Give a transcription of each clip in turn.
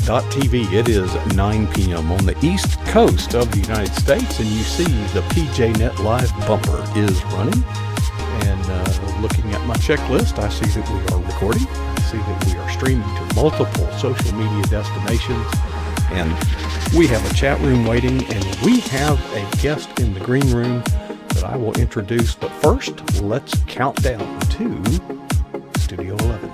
PJNet.tv. It is 9 p.m. on the East Coast of the United States, and you see the PJNet Live bumper is running. And looking at my checklist, I see that we are recording. I see that we are streaming to multiple social media destinations, and we have a chat room waiting, and we have a guest in the green room that I will introduce. But first, let's count down to Studio 11.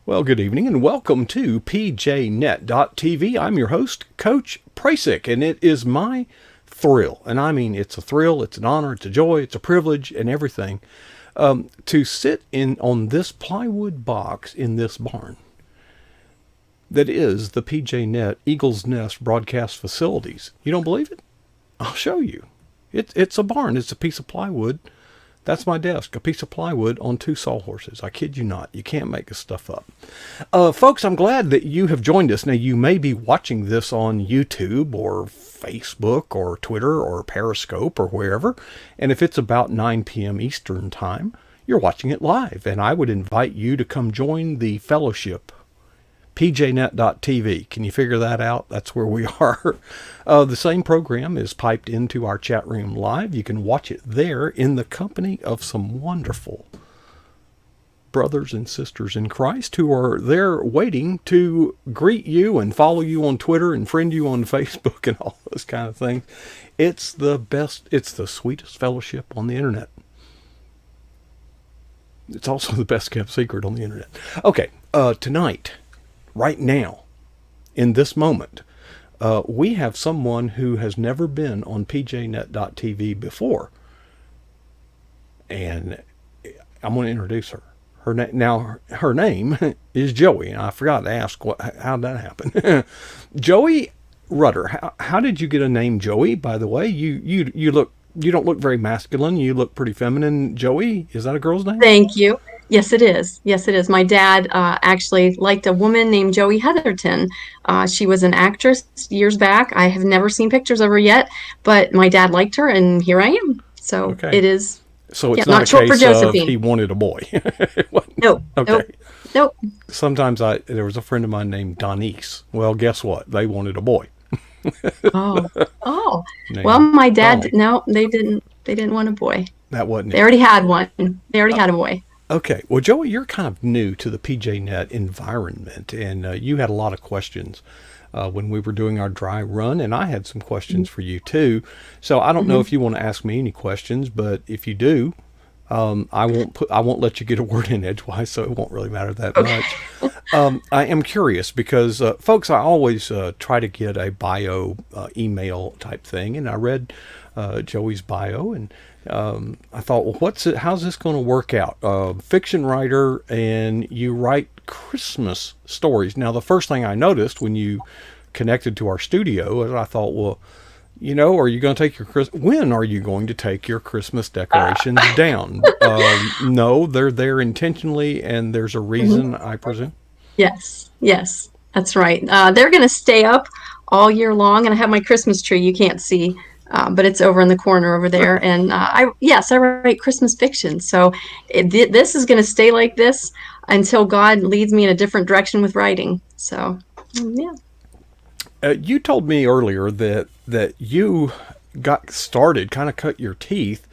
Well, good evening and welcome to PJNet.tv. I'm your host, Coach Prasick, and it is my thrill, and I mean it's a thrill, it's an honor, it's a joy, it's a privilege, and everything, to sit in on this plywood box in this barn that is the PJNet Eagle's Nest broadcast facilities. You don't believe it? I'll show you. It's a barn. It's a piece of plywood. That's my desk, a piece of plywood on two sawhorses. I kid you not. You can't make this stuff up. Folks, I'm glad that you have joined us. Now, you may be watching this on YouTube or Facebook or Twitter or Periscope or wherever. And if it's about 9 p.m. Eastern time, you're watching it live. And I would invite you to come join the fellowship. PJNet.tv. Can you figure that out? That's where we are. The same program is piped into our chat room live. You can watch it there in the company of some wonderful brothers and sisters in Christ who are there waiting to greet you and follow you on Twitter and friend you on Facebook and all those kind of things. It's the best. It's the sweetest fellowship on the internet. It's also the best kept secret on the internet. Okay, tonight, right now, in this moment, we have someone who has never been on PJNet.tv before. And I'm going to introduce her. Her name is Joey. And I forgot to ask how that happened. Joey Rudder. How did you get a name Joey, by the way? You don't look very masculine. You look pretty feminine. Joey, is that a girl's name? Thank you. Yes, it is. Yes, it is. My dad actually liked a woman named Joey Heatherton. She was an actress years back. I have never seen pictures of her yet, but my dad liked her, and here I am. So okay. It is. So it's not a case of he wanted a boy. No. Okay. Nope. Sometimes there was a friend of mine named Donise. Well, guess what? They wanted a boy. Oh. Well, my dad. No, they didn't. They didn't want a boy. That wasn't. They already had one. They already had a boy. Okay. Well, Joey, you're kind of new to the PJNet environment, and you had a lot of questions when we were doing our dry run, and I had some questions for you too. So I don't know if you want to ask me any questions, but if you do, I won't let you get a word in edgewise, so it won't really matter that much. I am curious because, folks, I always try to get a bio email type thing, and I read Joey's bio, and I thought, well, how's this going to work out? Fiction writer, and you write Christmas stories. Now, the first thing I noticed when you connected to our studio is I thought, well, are you going to take when are you going to take your Christmas decorations down? No, they're there intentionally, and there's a reason, I presume. Yes, that's right. They're going to stay up all year long, and I have my Christmas tree you can't see. But it's over in the corner over there. And I write Christmas fiction. So this is going to stay like this until God leads me in a different direction with writing. So, yeah. You told me earlier that you got started, kind of cut your teeth,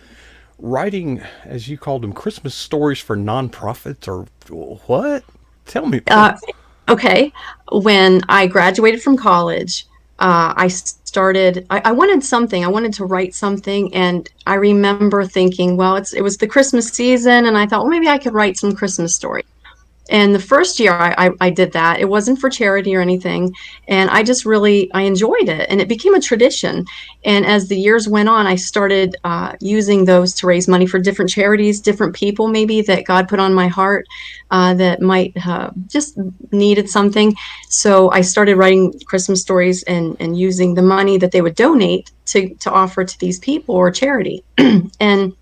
writing, as you called them, Christmas stories for nonprofits, or what? Tell me. Okay. When I graduated from college, I wanted to write something, and I remember thinking, well, it was the Christmas season, and I thought, well, maybe I could write some Christmas story. And the first year I did that. It wasn't for charity or anything, and I enjoyed it, and it became a tradition. And as the years went on, I started using those to raise money for different charities, different people maybe that God put on my heart that might just needed something. So I started writing Christmas stories and using the money that they would donate to offer to these people or charity. And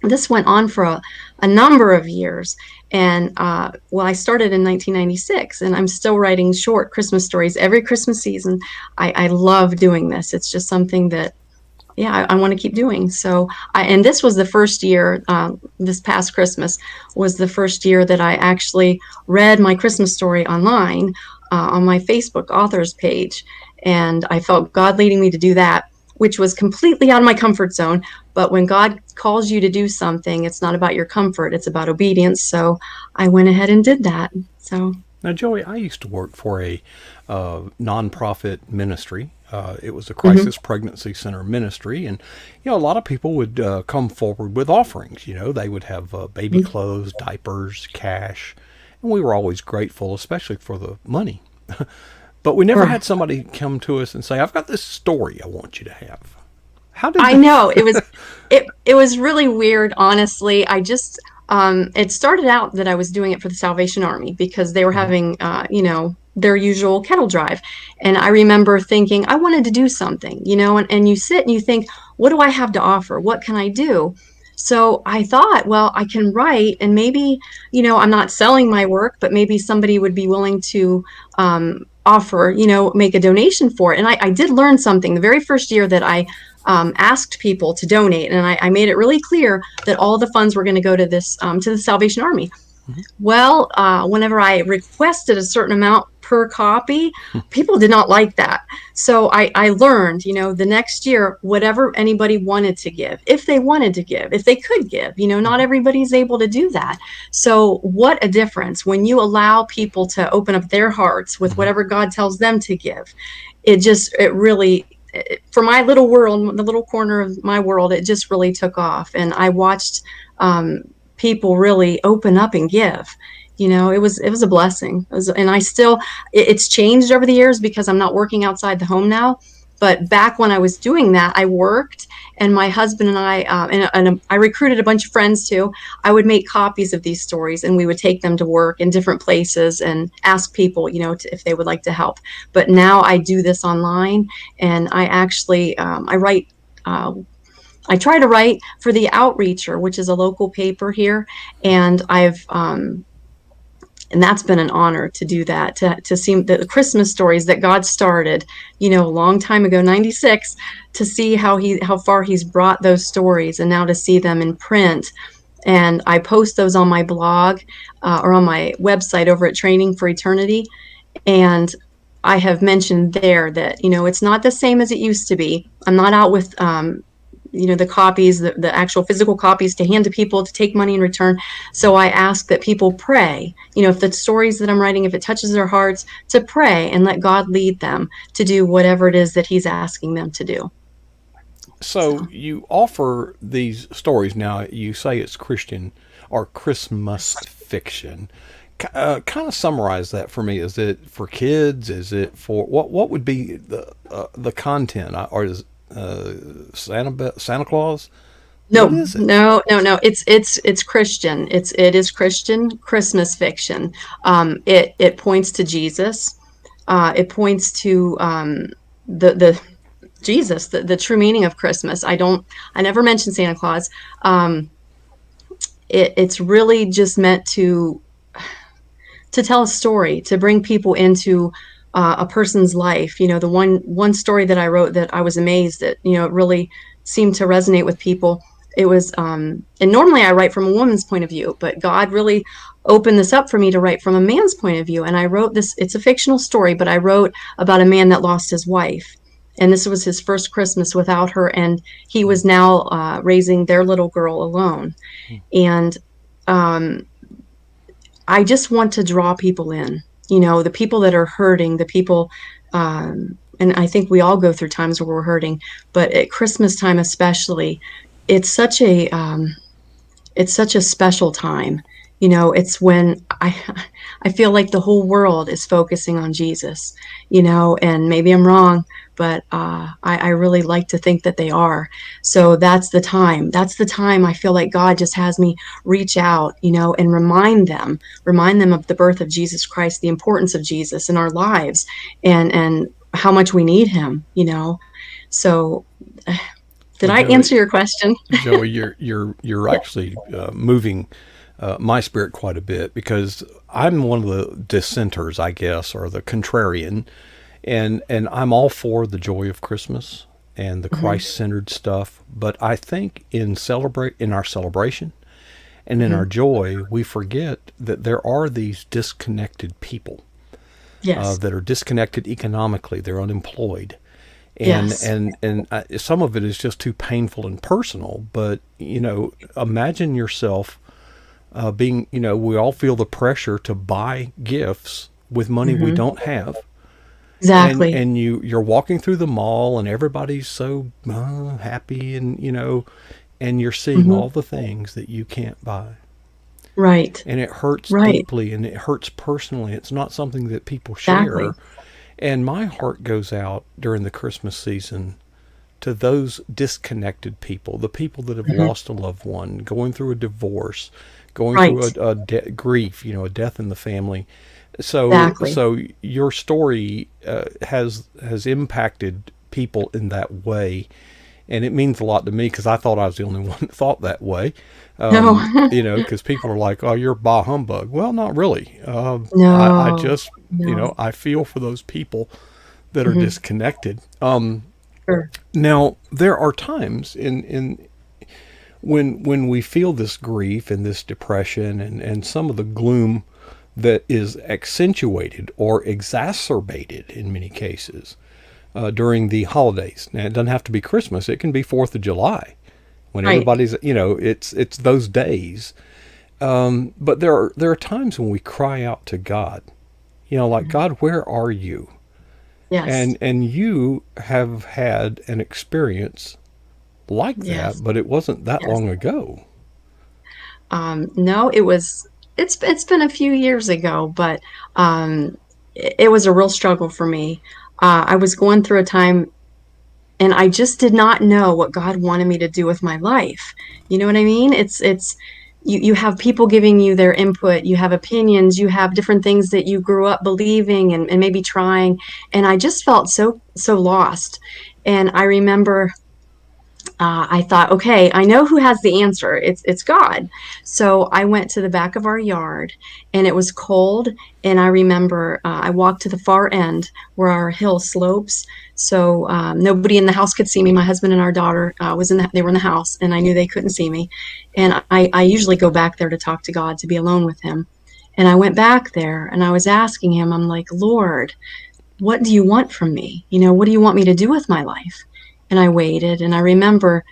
this went on for a number of years. And I started in 1996, and I'm still writing short Christmas stories every Christmas season. I love doing this. It's just something that yeah, I want to keep doing. So and this was the first year, this past Christmas was the first year that I actually read my Christmas story online on my Facebook authors page. And I felt God leading me to do that, which was completely out of my comfort zone. But when God calls you to do something, it's not about your comfort, it's about obedience. So I went ahead and did that. So, Now, Joey, I used to work for a nonprofit ministry. It was a mhm. crisis pregnancy center ministry, and a lot of people would come forward with offerings. They would have baby clothes, diapers, cash, and we were always grateful, especially for the money. But we never Right. had somebody come to us and say, "I've got this story I want you to have." How did I that? know it was really weird, honestly. I just it started out that I was doing it for the Salvation Army because they were Mhm. having their usual kettle drive. And I remember thinking I wanted to do something, and you sit and you think, what do I have to offer? What can I do? So I thought, well, I can write and maybe, I'm not selling my work, but maybe somebody would be willing to offer, make a donation for it. And I did learn something the very first year that I asked people to donate, and I made it really clear that all the funds were going to go to this to the Salvation Army. Well, whenever I requested a certain amount per copy, people did not like that. So I learned, the next year, whatever anybody wanted to give, if they wanted to give, if they could give, not Mhm. everybody's able to do that. So what a difference when you allow people to open up their hearts with Mhm. whatever God tells them to give. It really, for my little world, the little corner of my world, it just really took off. And I watched um, people really open up and give. It was a blessing. And I still, it's changed over the years because I'm not working outside the home now. But back when I was doing that, I worked, and my husband and and I recruited a bunch of friends too. I would make copies of these stories, and we would take them to work in different places and ask people, if they would like to help. But now I do this online, and I actually I write. I try to write for the Outreacher, which is a local paper here, and and that's been an honor to do that, to see the Christmas stories that God started, a long time ago, 96, to see how far he's brought those stories, and now to see them in print. And I post those on my blog or on my website over at Training for Eternity. And I have mentioned there that, it's not the same as it used to be. I'm not out with the copies, the actual physical copies to hand to people to take money in return. So I ask that people pray, if the stories that I'm writing, if it touches their hearts, to pray and let God lead them to do whatever it is that he's asking them to do. So you offer these stories. Now you say it's Christian or Christmas fiction. Kind of summarize that for me. Is it for kids? Is it for what would be the content? Or is Santa Claus? What No, is it? no, no, no. It's Christian. It is Christian Christmas fiction. It points to Jesus. It points to the Jesus, the true meaning of Christmas. I never mentioned Santa Claus. Um, it's really just meant to tell a story, to bring people into a person's life. The one story that I wrote that I was amazed that it really seemed to resonate with people. It was, and normally I write from a woman's point of view, but God really opened this up for me to write from a man's point of view. And I wrote this. It's a fictional story, but I wrote about a man that lost his wife. And this was his first Christmas without her, and he was now raising their little girl alone. And um, I just want to draw people in, the people that are hurting, the people, and I think we all go through times where we're hurting, but at Christmas time especially, it's such a it's such a special time. It's when I feel like the whole world is focusing on Jesus, and maybe I'm wrong, but I really like to think that they are. So that's the time. That's the time I feel like God just has me reach out, and remind them of the birth of Jesus Christ, the importance of Jesus in our lives, and how much we need him. So did Well, I Joey, answer your question? Joey, you're actually moving my spirit quite a bit because I'm one of the dissenters, I guess, or the contrarian, and I'm all for the joy of Christmas. and the Hmm. Christ-centered stuff. But I think in our celebration and in our Hmm. joy, we forget that there are these disconnected people Yes. that are disconnected economically. They're unemployed, and Yes. some of it is just too painful and personal. But imagine yourself being, we all feel the pressure to buy gifts with money we Hmm. don't have, Exactly. and you're walking through the mall and everybody's so happy, and and you're seeing Hmm. all the things that you can't buy, Right. and it hurts Right. deeply and it hurts personally. It's not something that people share. Exactly. And my heart goes out during the Christmas season to those disconnected people, the people that have Hmm. lost a loved one, going through a divorce, going through Right. grief, a death in the family. Exactly. So your story has impacted people in that way, and it means a lot to me because I thought I was the only one that thought that way. No. Because people are like, "Oh, you're bah humbug." Well, not really. I No. just, No. I feel for those people that are Hmm. disconnected. Sure. Now, there are times in when we feel this grief and this depression and some of the gloom that is accentuated or exacerbated in many cases during the holidays. Now, it doesn't have to be Christmas; it can be Fourth of July, when Right. everybody's, it's those days. But there are times when we cry out to God, like, Mhm. God, where are you? Yes. And you have had an experience like Yes. that, but it wasn't that Yes. long ago. No, it's been a few years ago, but it was a real struggle for me. I was going through a time and I just did not know what God wanted me to do with my life. You know what I mean? It's you have people giving you their input, you have opinions, you have different things that you grew up believing and maybe trying. And I just felt so lost. And I remember I thought, okay, I know who has the answer. It's God. So I went to the back of our yard, and it was cold. And I remember I walked to the far end where our hill slopes, so nobody in the house could see me. My husband and our daughter they were in the house, and I knew they couldn't see me. And I usually go back there to talk to God, to be alone with Him. And I went back there, and I was asking Him, I'm like, Lord, what do you want from me? What do you want me to do with my life? And I waited, and I remember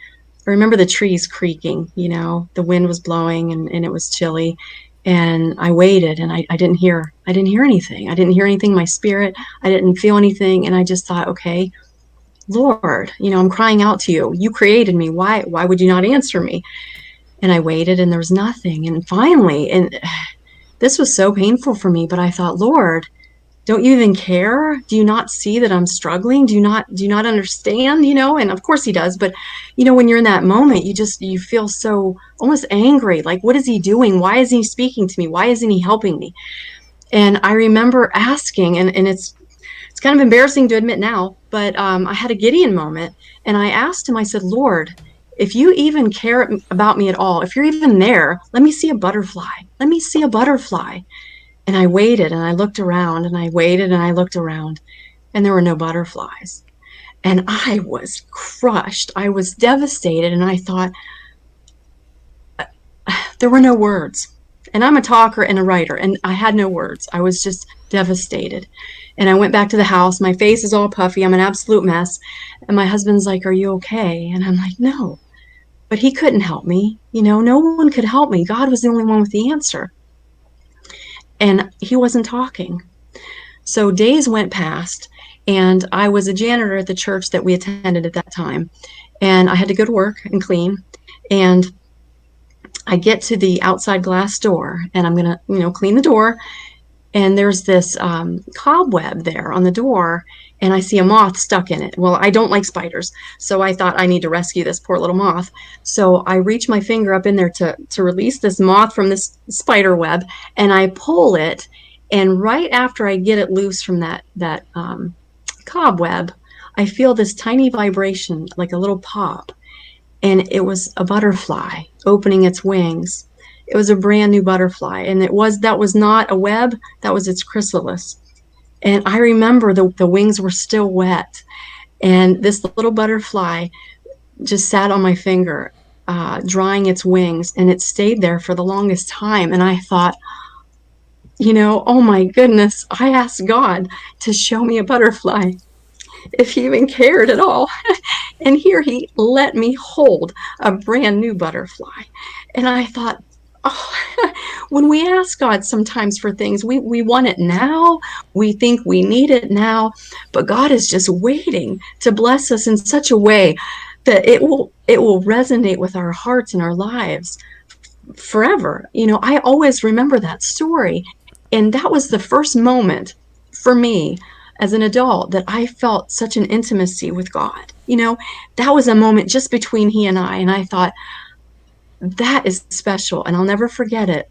the trees creaking, the wind was blowing and it was chilly. And I waited and I didn't hear anything. I didn't hear anything in my spirit. I didn't feel anything. And I just thought, okay, Lord, I'm crying out to you. You created me. Why would you not answer me? And I waited and there was nothing. And finally, and this was so painful for me, but I thought, Lord, don't you even care? Do you not see that I'm struggling? Do you not understand? And of course he does, but when you're in that moment, you feel so almost angry. Like, what is he doing? Why isn't he speaking to me? Why isn't he helping me? And I remember asking, and it's kind of embarrassing to admit now, but I had a Gideon moment, and I asked him. I said, Lord, if you even care about me at all, if you're even there, let me see a butterfly. Let me see a butterfly. And I waited and I looked around and I waited and I looked around and there were no butterflies. And I was crushed. I was devastated. And I thought, there were no words. And I'm a talker and a writer, and I had no words. I was just devastated. And I went back to the house. My face is all puffy. I'm an absolute mess. And my husband's like, are you okay? And I'm like, no. But he couldn't help me. No one could help me. God was the only one with the answer. And he wasn't talking. So days went past, and I was a janitor at the church that we attended at that time. And I had to go to work and clean. And I get to the outside glass door, and I'm going to, clean the door. And there's this cobweb there on the door, and I see a moth stuck in it. Well, I don't like spiders, so I thought I need to rescue this poor little moth. So I reach my finger up in there to release this moth from this spider web, and I pull it. And right after I get it loose from that cobweb, I feel this tiny vibration, like a little pop, and it was a butterfly opening its wings. It was a brand new butterfly, and that was not a web, that was its chrysalis. And I remember the wings were still wet, And this little butterfly just sat on my finger, drying its wings, and it stayed there for the longest time. And I thought, oh my goodness, I asked God to show me a butterfly, if he even cared at all. And here he let me hold a brand new butterfly. And I thought, oh, when we ask God sometimes for things, we want it now. We think we need it now. But God is just waiting to bless us in such a way that it will resonate with our hearts and our lives forever. I always remember that story. And that was the first moment for me as an adult that I felt such an intimacy with God. That was a moment just between he and I. And I thought, that is special, and I'll never forget it.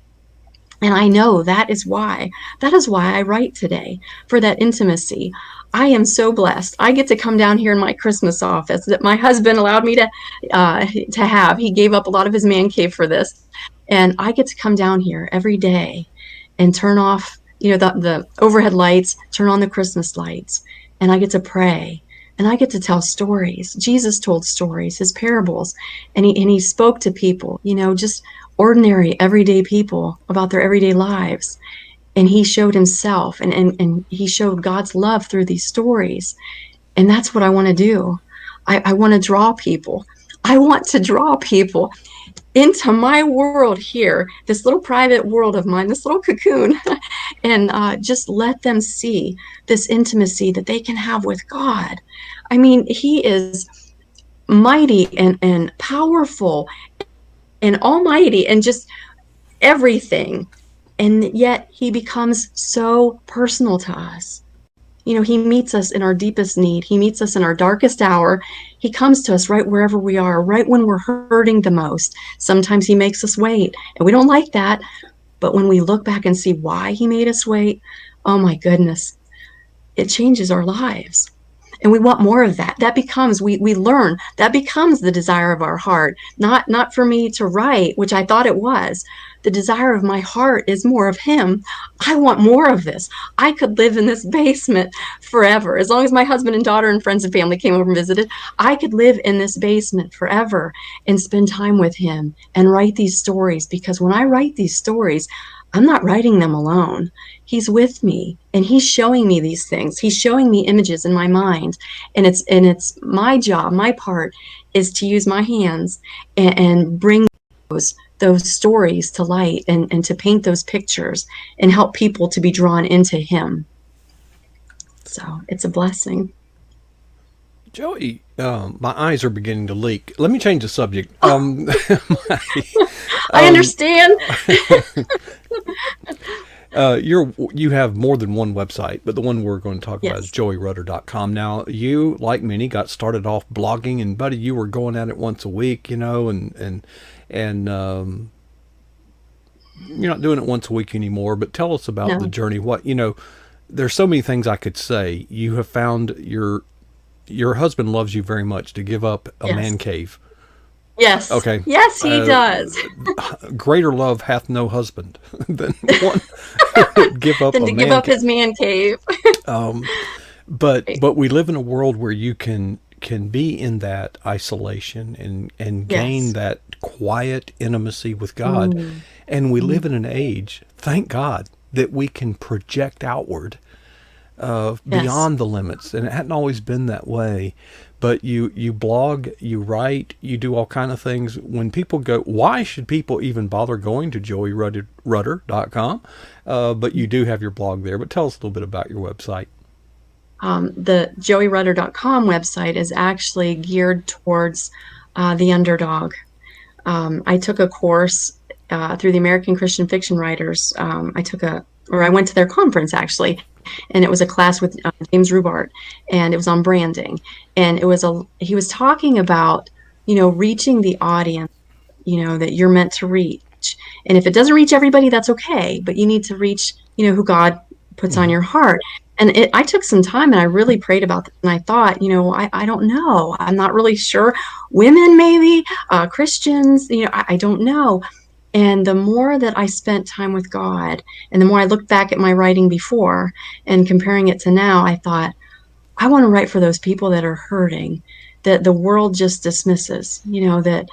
And I know that is why I write today, for that intimacy. I am so blessed. I get to come down here in my Christmas office that my husband allowed me to have. He gave up a lot of his man cave for this. And I get to come down here every day and turn off, the overhead lights, turn on the Christmas lights, and I get to pray. And I get to tell stories. Jesus told stories, his parables, and he spoke to people, just ordinary, everyday people about their everyday lives. And he showed himself, and he showed God's love through these stories. And that's what I want to do. I want to draw people. I want to draw people into my world here, this little private world of mine, this little cocoon, and just let them see this intimacy that they can have with God. I mean, he is mighty and powerful and almighty and just everything. And yet he becomes so personal to us. He meets us in our deepest need. He meets us in our darkest hour. He comes to us right wherever we are, right when we're hurting the most. Sometimes he makes us wait, and we don't like that. But when we look back and see why he made us wait, oh my goodness, it changes our lives. And we want more of that. That becomes, we learn, that becomes the desire of our heart. Not for me to write, which I thought it was. The desire of my heart is more of him. I want more of this. I could live in this basement forever. As long as my husband and daughter and friends and family came over and visited, I could live in this basement forever and spend time with him and write these stories. Because when I write these stories, I'm not writing them alone. He's with me, and he's showing me these things. He's showing me images in my mind, and it's my job, my part is to use my hands and bring those stories to light and to paint those pictures and help people to be drawn into him. So it's a blessing. Joey, my eyes are beginning to leak. Let me change the subject. I understand. You have more than one website, but the one we're going to talk about is Yes. joeyrudder.com. Now, you, like many, got started off blogging, and buddy, you were going at it once a week, and you're not doing it once a week anymore. But tell us about the No. journey. There's so many things I could say. You have found your husband loves you very much to give up a man Yes. cave. Yes. Okay. Yes, he Uh, does. Greater love hath no husband than one who would give up Than a to give man up cave. his man cave. But we live in a world where you can be in that isolation and gain Yes. that quiet intimacy with God. Mm. And we live in an age, thank God, that we can project outward Yes. beyond the limits, and it hadn't always been that way. But you blog, you write, you do all kind of things. When people go, why should people even bother going to joeyrudder.com? But you do have your blog there. But tell us a little bit about your website. The joeyrudder.com website is actually geared towards the underdog. I took a course through the American Christian Fiction Writers. I went to their conference actually, and it was a class with James Rubart, and it was on branding. And he was talking about, reaching the audience, that you're meant to reach. And if it doesn't reach everybody, that's okay, but you need to reach, who God puts on Hmm. your heart. And I took some time and I really prayed about this. And I thought, I don't know. I'm not really sure. Women, maybe, Christians, I don't know. And the more that I spent time with God, and the more I looked back at my writing before and comparing it to now, I thought, I want to write for those people that are hurting, that the world just dismisses, that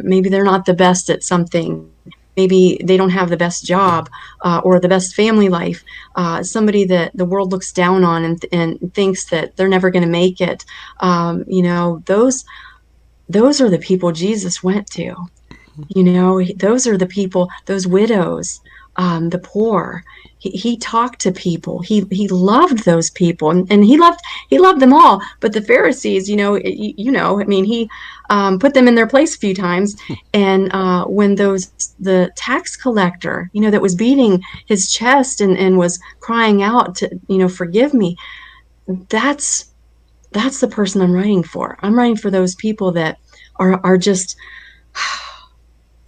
maybe they're not the best at something. Maybe they don't have the best job or the best family life. Somebody that the world looks down on and thinks that they're never going to make it. Those are the people Jesus went to. Those are the people, those widows, the poor. He talked to people. He loved those people, and he loved them all. But the Pharisees, I mean, he put them in their place a few times. And when the tax collector, that was beating his chest and was crying out to, forgive me, that's the person I'm writing for. I'm writing for those people that are just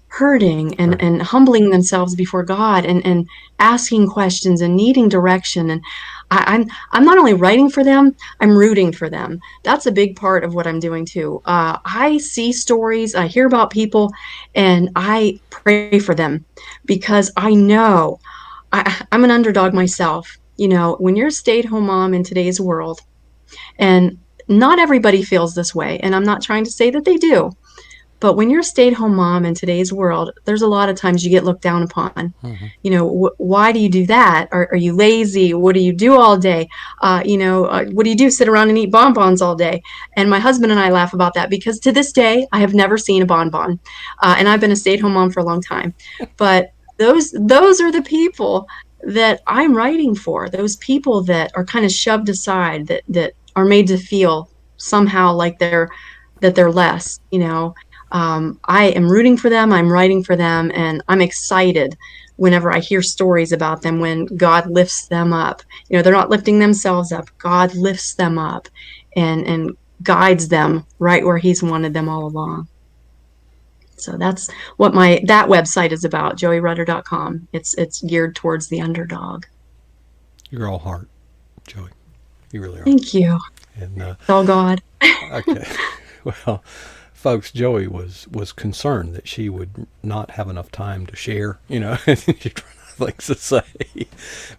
hurting Right. and humbling themselves before God and asking questions and needing direction. And I'm not only writing for them, I'm rooting for them. That's a big part of what I'm doing too. I see stories, I hear about people, and I pray for them because I know I'm an underdog myself. When you're a stay-at-home mom in today's world, and not everybody feels this way, and I'm not trying to say that they do, but when you're a stay-at-home mom in today's world, there's a lot of times you get looked down upon. Mm-hmm. Why do you do that? Are you lazy? What do you do all day? What do you do? Sit around and eat bonbons all day? And my husband and I laugh about that because to this day, I have never seen a bonbon. And I've been a stay-at-home mom for a long time. But those are the people that I'm writing for. Those people that are kind of shoved aside, that are made to feel somehow like they're less. I am rooting for them, I'm writing for them, and I'm excited whenever I hear stories about them when God lifts them up. They're not lifting themselves up. God lifts them up and guides them right where he's wanted them all along. So that's what that website is about, joeyrudder.com. It's geared towards the underdog. You're all heart, Joey. You really are. Thank you. And It's all God. okay, well, folks, Joey was concerned that she would not have enough time to share. She'd run out of things to say.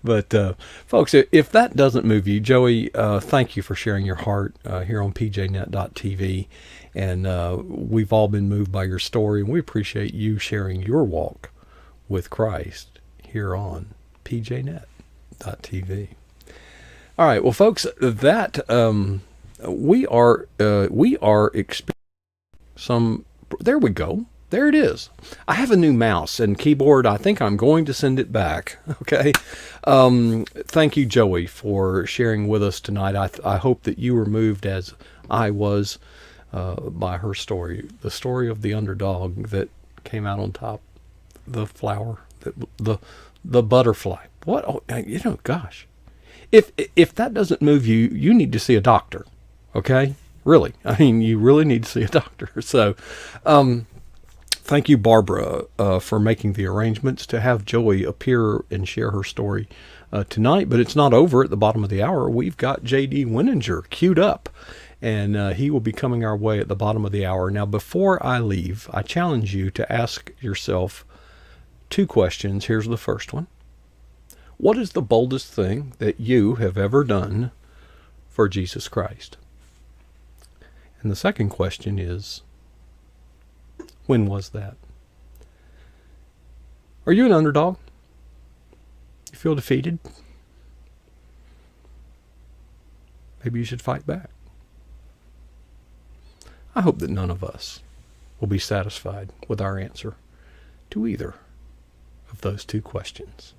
But folks, if that doesn't move you, Joey, thank you for sharing your heart here on pjnet.tv. And we've all been moved by your story, and we appreciate you sharing your walk with Christ here on pjnet.tv. All right, well, folks, that we are experiencing some. There we go. There it is. I have a new mouse and keyboard. I think I'm going to send it back. Okay. Thank you, Joey, for sharing with us tonight. I hope that you were moved as I was by her story, the story of the underdog that came out on top, the flower, the butterfly. What? Oh, gosh. If that doesn't move you, you need to see a doctor. Okay? Really. I mean, you really need to see a doctor. So, thank you, Barbara, for making the arrangements to have Joey appear and share her story tonight. But it's not over. At the bottom of the hour, we've got J.D. Winninger queued up, and he will be coming our way at the bottom of the hour. Now, before I leave, I challenge you to ask yourself 2 questions. Here's the first one. What is the boldest thing that you have ever done for Jesus Christ? And the second question is, when was that? Are you an underdog? You feel defeated? Maybe you should fight back. I hope that none of us will be satisfied with our answer to either of those 2 questions.